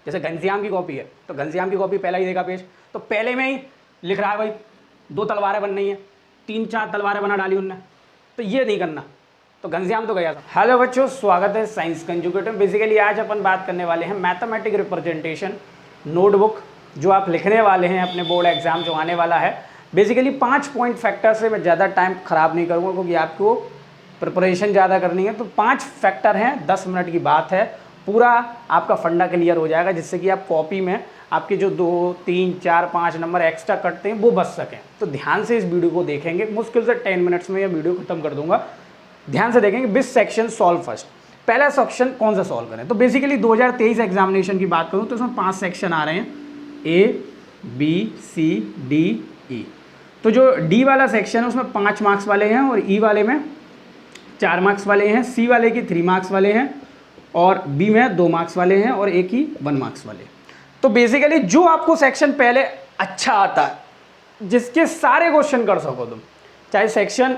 जैसे घनश्याम की कॉपी है तो घनश्याम की कॉपी पहला ही देगा पेज, तो पहले में ही लिख रहा है भाई 2 तलवारें बननी है, 3-4 तलवारें बना डाली उनने, तो ये नहीं करना, तो घनश्याम तो गया था। हेलो बच्चों, स्वागत है साइंस कंजुगेटिव। बेसिकली आज अपन बात करने वाले हैं मैथमेटिक रिप्रेजेंटेशन नोटबुक जो आप लिखने वाले हैं अपने बोर्ड एग्जाम जो आने वाला है। बेसिकली 5 पॉइंट फैक्टर से मैं ज़्यादा टाइम ख़राब नहीं करूँगा क्योंकि आपको प्रिपरेशन ज़्यादा करनी है। तो 5 फैक्टर हैं, 10 मिनट की बात है, पूरा आपका फंडा क्लियर हो जाएगा जिससे कि आप कॉपी में आपके जो 2, 3, 4, 5 नंबर एक्स्ट्रा कटते हैं वो बच सकें। तो ध्यान से इस वीडियो को देखेंगे, मुश्किल से 10 मिनट्स में यह वीडियो खत्म कर दूंगा। ध्यान से देखेंगे। विच सेक्शन सॉल्व फर्स्ट, पहला सेक्शन कौन सा सॉल्व करें। तो बेसिकली 2023 एग्जामिनेशन की बात करूँ तो इसमें 5 सेक्शन आ रहे हैं, A, B, C, D, E। तो जो D वाला सेक्शन है उसमें 5 मार्क्स वाले हैं और E वाले में 4 मार्क्स वाले हैं, C वाले की 3 मार्क्स वाले हैं और B में 2 मार्क्स वाले हैं और A की 1 मार्क्स वाले। तो बेसिकली जो आपको सेक्शन पहले अच्छा आता है, जिसके सारे क्वेश्चन कर सको तुम, चाहे सेक्शन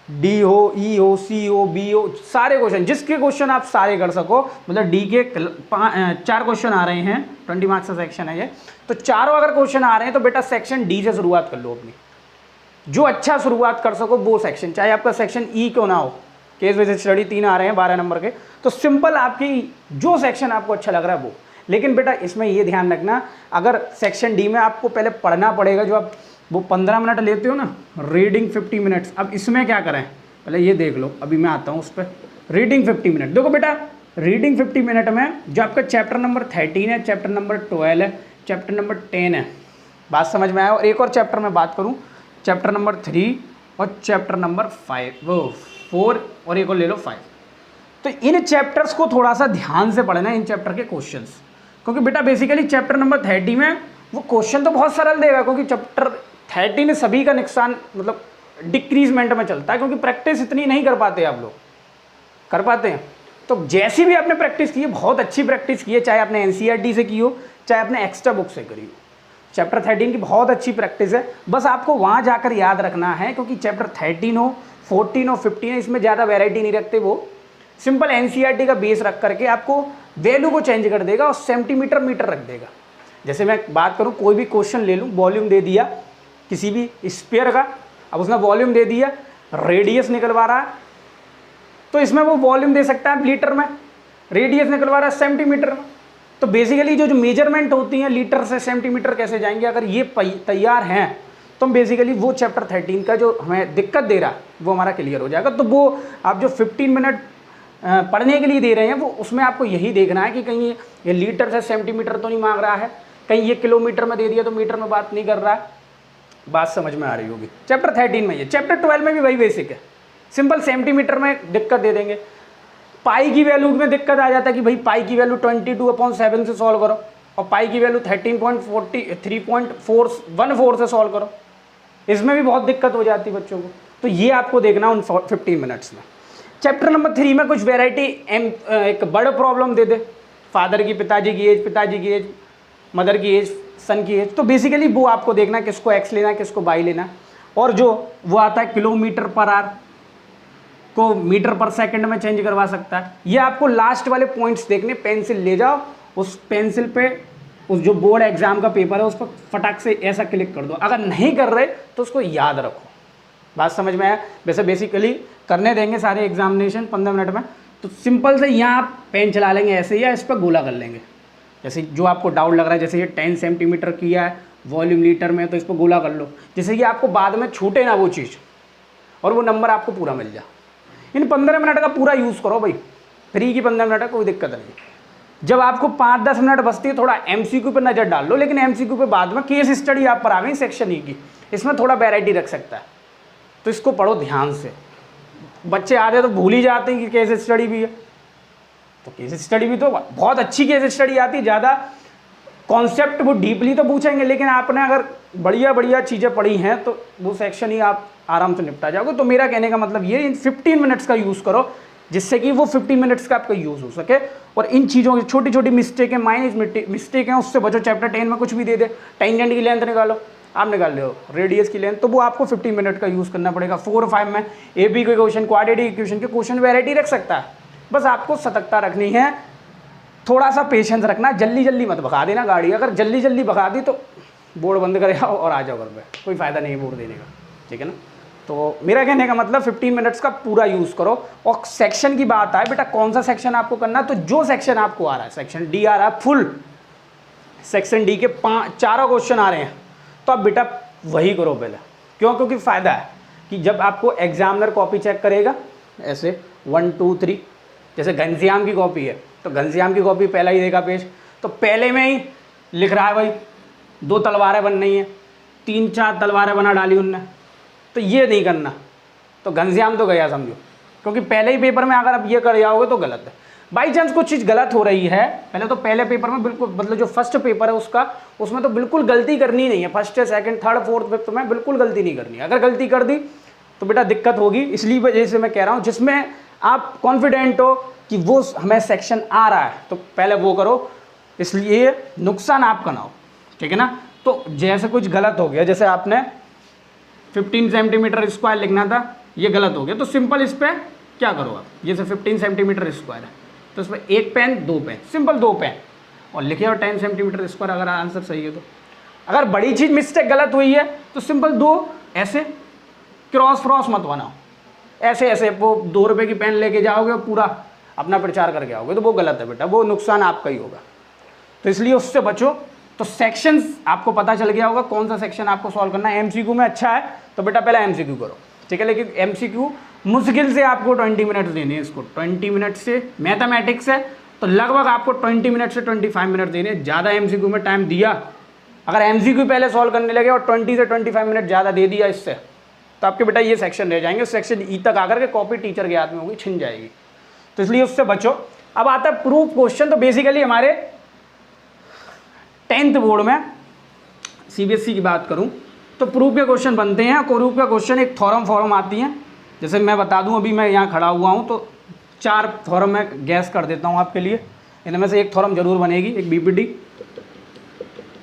D हो, E हो, C हो, B हो, सारे क्वेश्चन, जिसके क्वेश्चन आप सारे कर सको, मतलब D के 4 क्वेश्चन आ रहे हैं, 20 मार्क्स का सेक्शन है ये, तो चारों अगर क्वेश्चन आ रहे हैं तो बेटा सेक्शन D से शुरुआत कर लो अपनी। जो अच्छा शुरुआत कर सको वो सेक्शन, चाहे आपका सेक्शन E क्यों ना हो, केस बेस्ड स्टडी 3 आ रहे हैं 12 नंबर के, तो सिंपल आपकी जो सेक्शन आपको अच्छा लग रहा है वो। लेकिन बेटा इसमें ये ध्यान रखना, अगर सेक्शन D में आपको पहले पढ़ना पड़ेगा, जो आप वो 15 मिनट लेते हो ना, रीडिंग 50 मिनट्स, अब इसमें क्या करें पहले ये देख लो। अभी मैं आता हूँ उस पर, रीडिंग 50 मिनट। देखो बेटा रीडिंग 50 मिनट में जो आपका चैप्टर नंबर 13 है, चैप्टर नंबर 12 है, चैप्टर नंबर 10 है, बात समझ में आया। और एक और चैप्टर में बात करूँ, चैप्टर नंबर 3 और चैप्टर नंबर 4 और एक और ले लो 5। तो इन चैप्टर्स को थोड़ा सा ध्यान से पढ़ना है, इन चैप्टर के क्वेश्चंस, क्योंकि बेटा बेसिकली चैप्टर नंबर 30 में वो क्वेश्चन तो बहुत सरल देगा, क्योंकि चैप्टर 30 में सभी का नुकसान मतलब डिक्रीजमेंट में चलता है, क्योंकि प्रैक्टिस इतनी नहीं कर पाते आप लोग, कर पाते हैं। तो जैसी भी आपने प्रैक्टिस की है, बहुत अच्छी प्रैक्टिस की है, चाहे आपने NCERT से की हो, चाहे आपने एक्स्ट्रा बुक से करी हो, चैप्टर 13 की बहुत अच्छी प्रैक्टिस है। बस आपको वहाँ जाकर याद रखना है, क्योंकि चैप्टर 13 हो, 14 हो, 15 है, इसमें ज़्यादा वेराइटी नहीं रखते, वो सिंपल NCERT का बेस रख करके आपको वैल्यू को चेंज कर देगा और सेंटीमीटर मीटर रख देगा। जैसे मैं बात करूँ, कोई भी क्वेश्चन ले लूँ, वॉल्यूम दे दिया किसी भी स्फीयर का, अब उसने वॉल्यूम दे दिया, रेडियस निकलवा रहा है, तो इसमें वो वॉल्यूम दे सकता है लीटर में, रेडियस निकलवा रहा है सेंटीमीटर में। तो बेसिकली जो मेजरमेंट होती हैं लीटर से सेंटीमीटर कैसे जाएंगे, अगर ये तैयार हैं तो हम बेसिकली वो चैप्टर 13 का जो हमें दिक्कत दे रहा है वो हमारा क्लियर हो जाएगा। तो वो आप जो 15 मिनट पढ़ने के लिए दे रहे हैं, वो उसमें आपको यही देखना है कि कहीं ये लीटर से सेंटीमीटर तो नहीं मांग रहा है, कहीं ये किलोमीटर में दे दिया तो मीटर में बात नहीं कर रहा है। बात समझ में आ रही होगी। चैप्टर 13 में ये, चैप्टर 12 में भी वही बेसिक है, सिंपल सेंटीमीटर में दिक्कत दे देंगे। पाई की वैल्यू में दिक्कत आ जाता है कि भाई पाई की वैल्यू 22/7 से सॉल्व करो और पाई की वैल्यू 3.14 से सॉल्व करो, इसमें भी बहुत दिक्कत हो जाती है बच्चों को। तो ये आपको देखना उन 15 मिनट्स में। चैप्टर नंबर 3 में कुछ वेराइटी एक बड़ा प्रॉब्लम दे दे, फादर की, पिताजी की एज, मदर की एज, सन की एज, तो बेसिकली वो आपको देखना किसको एक्स लेना है, किसको वाई लेना है। और जो वो आता है किलोमीटर पर आवर को मीटर पर सेकंड में चेंज करवा सकता है। ये आपको लास्ट वाले पॉइंट्स देखने, पेंसिल ले जाओ, उस पेंसिल पे उस जो बोर्ड एग्जाम का पेपर है उस पर फटाक से ऐसा क्लिक कर दो। अगर नहीं कर रहे तो उसको याद रखो। बात समझ में आया। वैसे बेसिकली करने देंगे सारे एग्जामिनेशन 15 मिनट में, तो सिंपल से यहाँ आप पेन चला लेंगे ऐसे, या इस पर गोला कर लेंगे। जैसे जो आपको डाउट लग रहा है, जैसे ये 10 सेंटीमीटर किया है वॉल्यूम लीटर में, तो इस पर गोला कर लो, जिससे कि आपको बाद में छूटे ना वो चीज़ और वो नंबर आपको पूरा मिल जाए। इन 15 मिनट का पूरा यूज़ करो भाई, फ्री की 15 मिनट का कोई दिक्कत नहीं। जब आपको 5-10 मिनट बचती है, थोड़ा MCQ पर नज़र डाल लो, लेकिन MCQ पे बाद में, केस स्टडी आप पर आ गई सेक्शन E की, इसमें थोड़ा वेराइटी रख सकता है, तो इसको पढ़ो ध्यान से। बच्चे आधे तो भूल ही जाते हैं कि केस स्टडी भी है, तो केस स्टडी भी तो बहुत अच्छी केस स्टडी आती है, ज़्यादा कॉन्सेप्ट वो डीपली तो पूछेंगे, लेकिन आपने अगर बढ़िया चीज़ें पढ़ी हैं तो वो सेक्शन ही आप आराम से निपटा जाओगे। तो मेरा कहने का मतलब ये, इन 15 मिनट्स का यूज़ करो, जिससे कि वो 15 मिनट्स का आपका यूज़ हो सके। और इन चीज़ों की छोटी छोटी मिस्टेक है, माइनस मिस्टेक हैं, उससे बचो। चैप्टर 10 में कुछ भी दे दे, टेंजेंट की लेंथ निकालो, आप निकाल लो रेडियस की लेंथ, तो वो आपको 15 मिनट का यूज़ करना पड़ेगा। 4 और 5 में AB के क्वेश्चन, क्वाड्रेटिक इक्वेशन के क्वेश्चन वेराइटी रख सकता है, बस आपको सतर्कता रखनी है थोड़ा सा पेशेंस रखना, जल्दी जल्दी मत भगा देना गाड़ी। अगर जल्दी जल्दी भगा दी तो बोर्ड बंद कर जाओ और आ जाओ घर पे, कोई फ़ायदा नहीं है बोर्ड देने का, ठीक है ना। तो मेरा कहने का मतलब 15 मिनट्स का पूरा यूज़ करो। और सेक्शन की बात आए बेटा, कौन सा सेक्शन आपको करना है, तो जो सेक्शन आपको आ रहा है, सेक्शन डी आ रहा है फुल, सेक्शन डी के 4 क्वेश्चन आ रहे हैं, तो आप बेटा वही करो पहले। क्यों? क्योंकि फ़ायदा है कि जब आपको एग्जामिनर कॉपी चेक करेगा ऐसे 1 2 3, जैसे घनश्याम की कॉपी है तो घनश्याम की कॉपी पहला ही देगा पेज, तो पहले में ही लिख रहा है भाई 2 तलवारें बन रही हैं, 3-4 तलवारें बना डाली उनने, तो ये नहीं करना। तो घनश्याम तो गया समझो, क्योंकि पहले ही पेपर में अगर आप ये कर जाओगे तो गलत है। बाई चांस कुछ चीज़ गलत हो रही है, पहले तो पहले पेपर में बिल्कुल, मतलब जो फर्स्ट पेपर है उसका, उसमें तो बिल्कुल गलती करनी नहीं है। First, second, third, fourth, fifth में बिल्कुल गलती नहीं करनी है। अगर गलती कर दी तो बेटा दिक्कत होगी। इसलिए वजह से मैं कह रहा हूँ जिसमें आप कॉन्फिडेंट हो कि वो हमें सेक्शन आ रहा है तो पहले वो करो, इसलिए नुकसान आपका ना हो, ठीक है ना। तो जैसे कुछ गलत हो गया, जैसे आपने 15 सेंटीमीटर स्क्वायर लिखना था, ये गलत हो गया, तो सिंपल इस पर क्या करो आप, जैसे 15 सेंटीमीटर स्क्वायर है तो इस पर 1 पेन 2 पेन, सिंपल 2 पेन और लिखे और 10 सेंटीमीटर स्क्वायर अगर आंसर सही है तो। अगर बड़ी चीज़ मिस्टेक गलत हुई है तो सिंपल 2 ऐसे क्रॉस फ्रॉस मत बनाओ, ऐसे ऐसे वो 2 रुपये की पेन लेके जाओगे और पूरा अपना प्रचार करके आओगे तो वो गलत है बेटा, वो नुकसान आपका ही होगा। तो इसलिए उससे बचो। तो सेक्शंस आपको पता चल गया होगा कौन सा सेक्शन आपको सॉल्व करना है। एमसीक्यू में अच्छा है तो बेटा पहले एमसीक्यू करो, ठीक है। लेकिन एमसीक्यू मुश्किल से आपको 20 मिनट्स देने हैं इसको, 20 मिनट से मैथमेटिक्स है तो लगभग आपको 20 मिनट से 25 मिनट देने। ज़्यादा एमसीक्यू में टाइम दिया, अगर एमसीक्यू पहले सॉल्व करने लगे और 20 से 25 मिनट ज़्यादा दे दिया इससे, तो आपके बेटा ये सेक्शन रह जाएंगे। सेक्शन ई तक आकर के कॉपी टीचर के हाथ में होगी, छिन जाएगी, तो इसलिए उससे बचो। अब आता है प्रूफ क्वेश्चन। तो बेसिकली हमारे 10th बोर्ड में सीबीएसई की बात करूं तो प्रूफ के क्वेश्चन बनते हैं। प्रूफ का क्वेश्चन एक फॉर्म आती हैं, जैसे मैं बता दूं, अभी मैं यहाँ खड़ा हुआ हूं तो 4 फॉर्म मैं गैस कर देता हूं आपके लिए। इनमें से एक फॉर्म जरूर बनेगी, एक बीपीडी,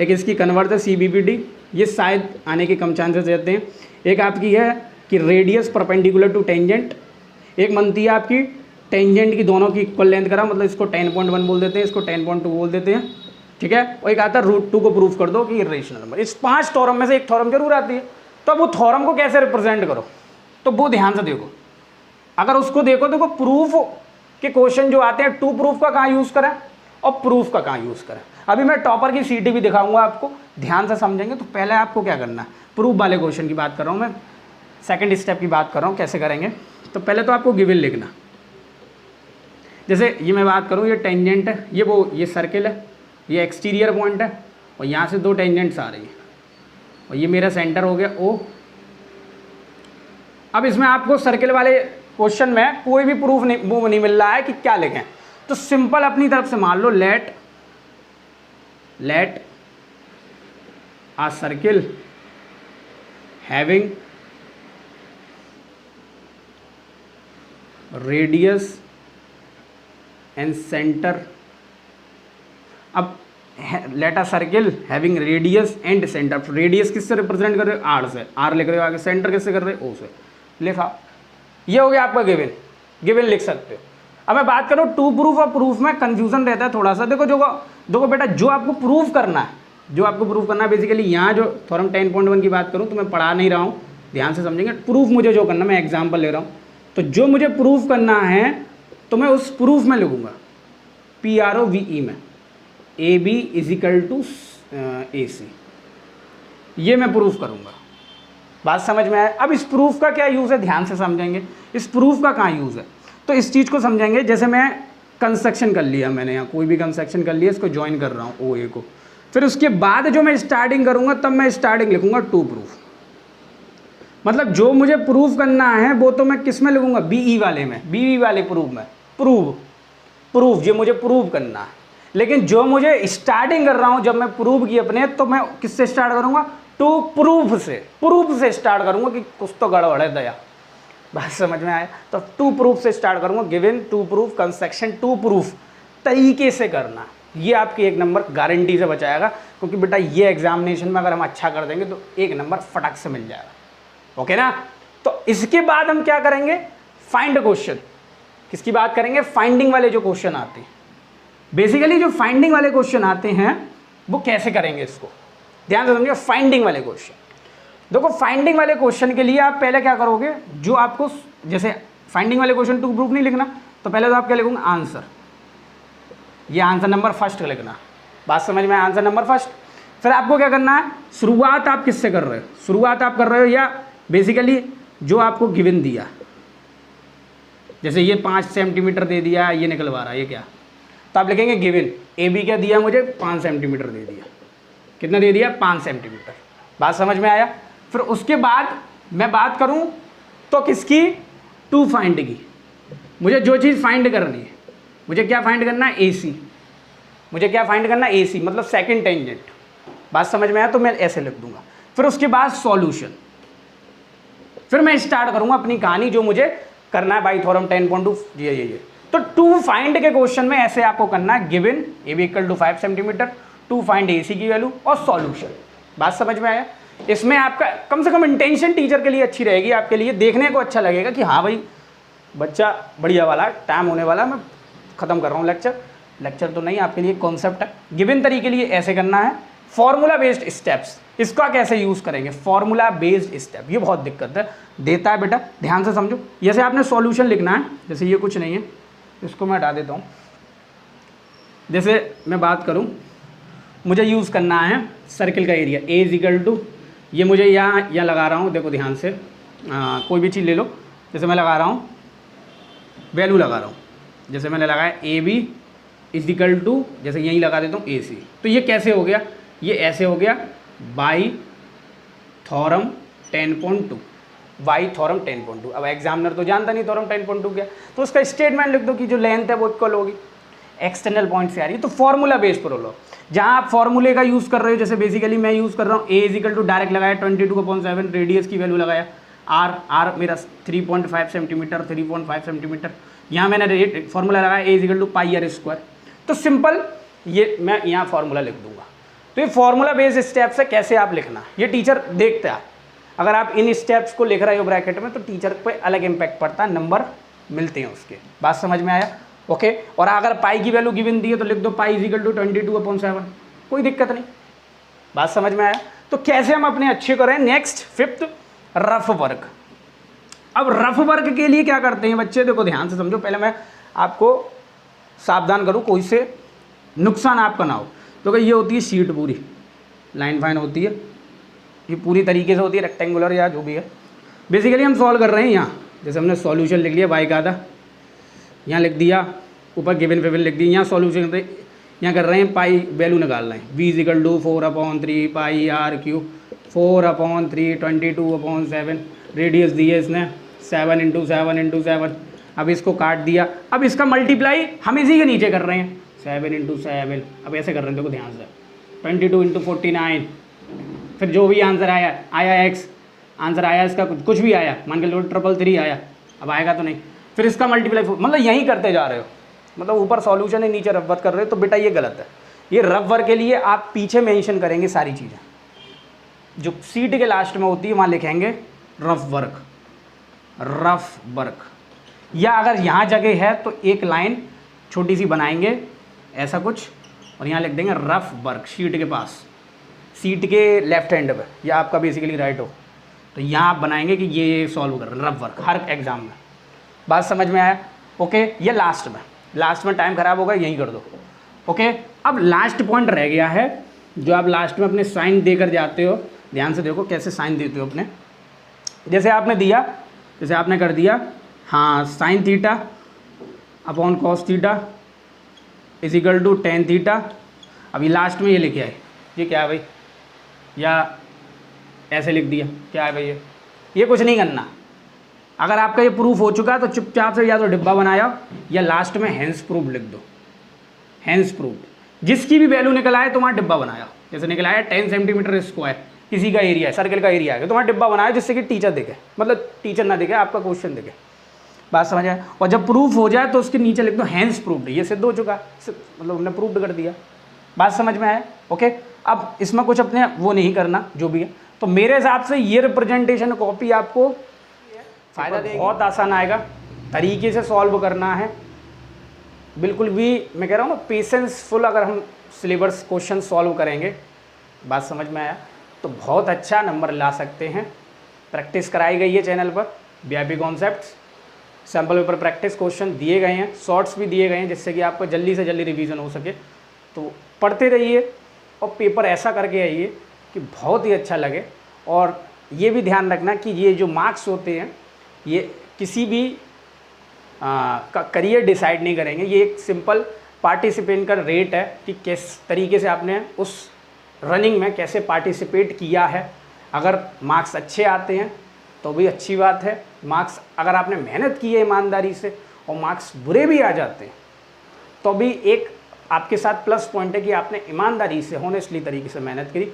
एक इसकी कन्वर्ट है सीबीपीडी, ये शायद आने के कम चांसेस रहते हैं। एक आपकी है कि रेडियस परपेंडिकुलर टू टेंजेंट, एक बनती है आपकी टेंजेंट की दोनों की इक्वल लेंथ करा, मतलब इसको 10.1 बोल देते हैं, इसको 10.2 बोल देते हैं, ठीक है। और एक आता है √2 को प्रूफ कर दो कि इरेशनल नंबर। इस 5 थ्योरम में से एक थ्योरम जरूर आती है। तो अब वो थ्योरम को कैसे रिप्रेजेंट करो, तो वो ध्यान से देखो। अगर उसको देखो प्रूफ के क्वेश्चन जो आते हैं, टू प्रूफ का कहाँ यूज़ करें और प्रूफ का कहाँ यूज़ करें। अभी मैं टॉपर की सीटी भी दिखाऊंगा आपको, ध्यान से समझेंगे। तो पहले आपको क्या करना है, प्रूफ वाले क्वेश्चन की बात कर रहा हूँ मैं, सेकंड स्टेप की बात कर रहा हूँ कैसे करेंगे। तो पहले तो आपको गिवन लिखना, जैसे ये मैं बात करूँ, ये टेंजेंट है, ये सर्किल है, ये एक्सटीरियर पॉइंट है और यहाँ से 2 टेंजेंट्स आ रही है और ये मेरा सेंटर हो गया O। अब इसमें आपको सर्किल वाले क्वेश्चन में कोई भी प्रूफ नहीं मिल रहा है कि क्या लिखें, तो सिंपल अपनी तरफ से मान लो let a circle having radius and centre. अब let a circle having radius and centre, radius किससे रिप्रेजेंट कर रहे हो, आर से, आर लिख रहे हो आगे, सेंटर किससे कर रहे हो, ओ से, लिखा। ये हो गया आपका गिवन लिख सकते हो। अब मैं बात करूँ टू प्रूफ और प्रूफ में कंफ्यूजन रहता है थोड़ा सा। देखो बेटा, जो आपको प्रूफ करना है, बेसिकली यहाँ जो थ्योरम 10.1 की बात करूँ तो मैं पढ़ा नहीं रहा हूँ, ध्यान से समझेंगे। प्रूफ मुझे जो करना, मैं एग्जाम्पल ले रहा हूँ, तो जो मुझे प्रूफ करना है तो मैं उस प्रूफ में लिखूँगा PROVE में AB = AC, ये मैं प्रूफ करूँगा। बात समझ में आया। अब इस प्रूफ का क्या यूज़ है, ध्यान से समझेंगे। इस प्रूफ का कहाँ यूज़ है, तो इस चीज़ को समझेंगे। जैसे मैं कंस्ट्रक्शन कर लिया, मैंने यहाँ कोई भी कंस्ट्रक्शन कर लिया, इसको ज्वाइन कर रहा हूँ OA को, फिर उसके बाद जो मैं स्टार्टिंग करूँगा तब मैं स्टार्टिंग लिखूँगा टू प्रूफ। मतलब जो मुझे प्रूफ करना है वो तो मैं किस में लिखूँगा, BE वाले में, BE वाले प्रूफ में, प्रूफ जो मुझे प्रूव करना है। लेकिन जो मुझे स्टार्टिंग कर रहा हूँ, जब मैं प्रूफ की अपने, तो मैं किससे स्टार्ट करूँगा, टू प्रूफ से स्टार्ट करूँगा कि कुछ तो गड़बड़ है दया। बात समझ में आया। तो टू प्रूफ से स्टार्ट करूँगा, given, to proof, construction, to proof तरीके से करना। ये आपकी 1 नंबर गारंटी से बचाएगा, क्योंकि बेटा ये एग्जामिनेशन में अगर हम अच्छा कर देंगे तो 1 नंबर फटक से मिल जाएगा, ओके ना। तो इसके बाद हम क्या करेंगे, फाइंड क्वेश्चन। किसकी बात करेंगे, फाइंडिंग वाले जो क्वेश्चन आते हैं बेसिकली जो फाइंडिंग वाले क्वेश्चन आते हैं वो कैसे करेंगे, इसको ध्यान से समझिए। फाइंडिंग वाले क्वेश्चन, देखो फाइंडिंग वाले क्वेश्चन के लिए आप पहले क्या करोगे, जो आपको जैसे फाइंडिंग वाले क्वेश्चन टू प्रूफ नहीं लिखना, तो पहले तो आप क्या लिखोगे, आंसर, ये आंसर नंबर फर्स्ट लिखना। बात समझ में, आंसर नंबर फर्स्ट। फिर आपको क्या करना है, शुरुआत आप किससे कर रहे हो, शुरुआत आप कर रहे हो या बेसिकली जो आपको गिवन दिया, जैसे ये 5 सेंटीमीटर दे दिया, ये निकलवा रहा है, ये क्या, तो आप लिखेंगे गिवन, ए बी क्या दिया मुझे, 5 सेंटीमीटर दे दिया, कितना दे दिया, 5 सेंटीमीटर। बात समझ में आया। फिर उसके बाद मैं बात करूं तो किसकी, टू फाइंड की, मुझे जो चीज़ फाइंड करनी है, मुझे क्या फाइंड करना है, ए सी, मुझे क्या फाइंड करना है, ए सी मतलब सेकंड टेंजेंट। बात समझ में आया, तो मैं ऐसे लिख दूंगा। फिर उसके बाद सॉल्यूशन, फिर मैं स्टार्ट करूंगा अपनी कहानी, जो मुझे करना है बाई थ्योरम 10.2 ये। तो टू फाइंड के क्वेश्चन में ऐसे आपको करना है, given A B equal to 5 centimetre, to find A C की वैल्यू और सॉल्यूशन। बात समझ में आया। इसमें आपका कम से कम इंटेंशन टीचर के लिए अच्छी रहेगी, आपके लिए देखने को अच्छा लगेगा कि हाँ भाई बच्चा बढ़िया वाला, टाइम होने वाला, मैं ख़त्म कर रहा हूँ लेक्चर तो नहीं, आपके लिए कॉन्सेप्ट है। गिवन तरीके लिए ऐसे करना है। फॉर्मूला बेस्ड स्टेप्स, इसका कैसे यूज़ करेंगे, फॉर्मूला बेस्ड स्टेप, ये बहुत दिक्कत है, देता है बेटा, ध्यान से समझो। जैसे आपने सॉल्यूशन लिखना है, जैसे ये कुछ नहीं है, इसको मैं हटा देता हूँ। जैसे मैं बात करूँ, मुझे यूज़ करना है सर्किल का area, A is equal to, ये मुझे यहाँ लगा रहा हूँ, देखो ध्यान से, कोई भी चीज़ ले लो, जैसे मैं लगा रहा हूँ, वैल्यू लगा रहा हूँ, जैसे मैंने लगाया A B is equal to, जैसे यहीं लगा देता हूँ ए सी, तो ये कैसे हो गया, ये ऐसे हो गया, बाई थ्योरम 10.2, बाई थ्योरम 10.2। अब एग्जामिनर तो जानता नहीं थ्योरम 10.2 क्या, तो उसका स्टेटमेंट लिख दो कि जो लेंथ है वो इक्वल होगी, एक्सटर्नल पॉइंट से आ रही है, तो फॉर्मूला बेस्ड प्रोब्लम, जहाँ आप फॉर्मूले का यूज़ कर रहे हो, जैसे बेसिकली मैं यूज़ कर रहा हूँ, ए इज इक्वल टू डायरेक्ट लगाया 22/7, रेडियस की वैल्यू लगाया, आर मेरा 3.5 सेंटीमीटर, 3.5 सेंटीमीटर, यहाँ मैंने फॉर्मूला लगाया A is equal to pi r square. तो सिंपल ये मैं यहाँ फॉर्मूला लिख दूंगा। तो ये फॉर्मूला बेस्ड स्टेप्स है, कैसे आप लिखना, ये टीचर देखते हैं। अगर आप इन स्टेप्स को लिख रहे हो ब्रैकेट में, तो टीचर पे अलग इम्पैक्ट पड़ता है, नंबर मिलते हैं उसके। बात समझ में आया, ओके। और अगर पाई की वैल्यू गिवन दी है तो लिख दो पाई इज इक्वल टू 22/7, कोई दिक्कत नहीं। बात समझ में आया। तो कैसे हम अपने अच्छे करें। Next 5th, rough work. अब रफ वर्क के लिए क्या करते हैं बच्चे, देखो ध्यान से समझो, पहले मैं आपको सावधान करूँ कोई से नुकसान आपका ना हो। तो ये होती है शीट, पूरी लाइन फाइन होती है, ये पूरी तरीके से होती है, रेक्टेंगुलर या जो भी है। बेसिकली हम सॉल्व कर रहे हैं यहाँ, जैसे हमने सॉल्यूशन लिख लिया, y का आधा यहाँ लिख दिया, ऊपर गिवन फेवन लिख दी, यहाँ सॉल्यूशन यहाँ कर रहे हैं, पाई वैल्यू निकाल रहे हैं, v is equal to 4/3 pi r cube, 4/3 22/7, radius दी है इसने 7 × 7 × 7। अब इसको काट दिया, अब इसका मल्टीप्लाई हम इसी के नीचे कर रहे हैं, 7 × 7। अब ऐसे कर रहे हैं, देखो ध्यान से, 22 × 49। फिर जो भी आंसर आया एक्स आंसर आया, इसका कुछ भी आया, मान के लो 333 आया, अब आएगा तो नहीं। फिर इसका मल्टीप्लाई, मतलब यहीं करते जा रहे हो, मतलब ऊपर सॉल्यूशन है नीचे रफ वर्क कर रहे हो, तो बेटा ये गलत है। ये रफ वर्क के लिए आप पीछे मेंशन करेंगे सारी चीज़ें, जो सीट के लास्ट में होती है वहाँ लिखेंगे रफ वर्क, रफ वर्क। या अगर यहाँ जगह है तो एक लाइन छोटी सी बनाएंगे ऐसा कुछ, और यहाँ लिख देंगे रफ वर्क, शीट के पास, सीट के लेफ्ट हैंड पे, या आपका बेसिकली राइट हो, तो यहाँ आप बनाएंगे कि ये सॉल्व कर रहे हैं, रफ वर्क, हर एग्जाम में। बात समझ में आया, ओके। ये लास्ट में टाइम खराब होगा, यहीं कर दो, ओके। अब लास्ट पॉइंट रह गया है, जो आप लास्ट में अपने साइन देकर जाते हो, ध्यान से देखो कैसे साइन देते हो अपने। जैसे आपने दिया, जैसे आपने कर दिया, हाँ, sine theta upon cos theta is equal to tan theta. अभी लास्ट में ये लिखे आए, ये क्या है भाई, या ऐसे लिख दिया, क्या है भाई ये कुछ नहीं करना। अगर आपका ये प्रूफ हो चुका है तो चुपचाप से या तो डिब्बा बनाया, या लास्ट में हैंस प्रूफ लिख दो, हैंस प्रूफ। जिसकी भी वैल्यू निकल आए तो वहाँ डिब्बा बनाया, जैसे निकल आया 10 सेंटीमीटर स्क्वायर, किसी का एरिया है, सर्कल का एरिया है, तो वहाँ डिब्बा बनाया, जिससे कि टीचर देखे, मतलब टीचर ना देखे, आपका क्वेश्चन देखे। बात समझ आए। और जब प्रूफ हो जाए तो उसके नीचे लिख दो हैंस प्रूफ्ड, ये सिद्ध हो चुका, मतलब हमने प्रूफ्ड कर दिया। बात समझ में आए, ओके। अब इसमें कुछ अपने वो नहीं करना, जो भी है। तो मेरे हिसाब से ये रिप्रेजेंटेशन कॉपी आपको फ़ायदा देगी, बहुत आसान आएगा, तरीके से सॉल्व करना है, बिल्कुल भी मैं कह रहा हूँ ना पेशेंसफुल अगर हम सिलेबस क्वेश्चन सॉल्व करेंगे, बात समझ में आया, तो बहुत अच्छा नंबर ला सकते हैं। प्रैक्टिस कराई गई है चैनल पर, VIP concepts, sample paper practice question दिए गए हैं, शॉर्ट्स भी दिए गए हैं जिससे कि आपको जल्दी से जल्दी रिवीजन हो सके। तो पढ़ते रहिए और पेपर ऐसा करके आइए कि बहुत ही अच्छा लगे। और ये भी ध्यान रखना कि ये जो मार्क्स होते हैं ये किसी भी का करियर डिसाइड नहीं करेंगे, ये एक सिंपल पार्टिसिपेंट का रेट है कि किस तरीके से आपने उस रनिंग में कैसे पार्टिसिपेट किया है। अगर मार्क्स अच्छे आते हैं तो भी अच्छी बात है, मार्क्स अगर आपने मेहनत की है ईमानदारी से और मार्क्स बुरे भी आ जाते हैं तो भी एक आपके साथ प्लस पॉइंट है कि आपने ईमानदारी से होनेस्टली तरीके से मेहनत करी।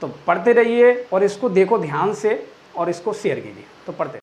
तो पढ़ते रहिए और इसको देखो ध्यान से और इसको शेयर कीजिए। तो पढ़ते